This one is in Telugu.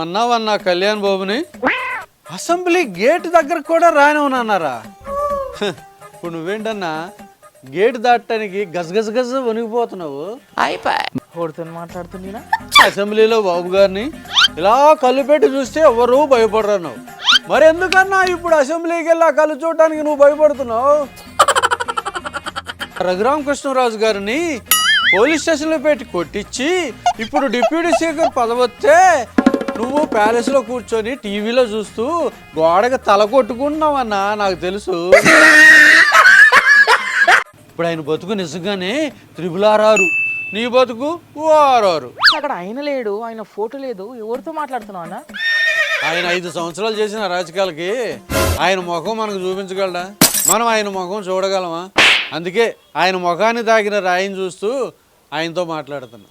ఏమన్నావన్నా కళ్యాణ్ బాబుని అసెంబ్లీ గేట్ దగ్గర కూడా రానివనన్నారా? ఇప్పుడు నువ్వేంటన్నా గేట్ దాటడానికి గజగజ గజ వణిగిపోతున్నావు. మాట్లాడుతున్నా అసెంబ్లీలో బాబు గారిని ఇలా కళ్ళు పెట్టి చూస్తే ఎవరు భయపడరు నువ్వు. మరి ఎందుకన్నా ఇప్పుడు అసెంబ్లీకి వెళ్ళి ఆ కళ్ళు చూడటానికి నువ్వు భయపడుతున్నావు? రఘురామకృష్ణరాజు గారిని పోలీస్ స్టేషన్లో పెట్టి కొట్టించి ఇప్పుడు డిప్యూటీ స్పీకర్ పదవస్తే నువ్వు ప్యాలెస్లో కూర్చొని టీవీలో చూస్తూ గోడకు తల కొట్టుకుంటున్నావన్నా నాకు తెలుసు. ఇప్పుడు ఆయన బతుకు నిజంగానే RRR, నీ బతుకు ORR. అక్కడ ఆయన లేడు, ఆయన ఫోటో లేదు, ఎవరితో మాట్లాడుతున్నావు అన్న? ఆయన 5 సంవత్సరాలు చేసిన రాజకీయాలకి ఆయన ముఖం మనకు చూపించగలడా? మనం ఆయన ముఖం చూడగలమా? అందుకే ఆయన ముఖాన్ని తాకిన రాయిని చూస్తూ ఆయనతో మాట్లాడుతున్నా.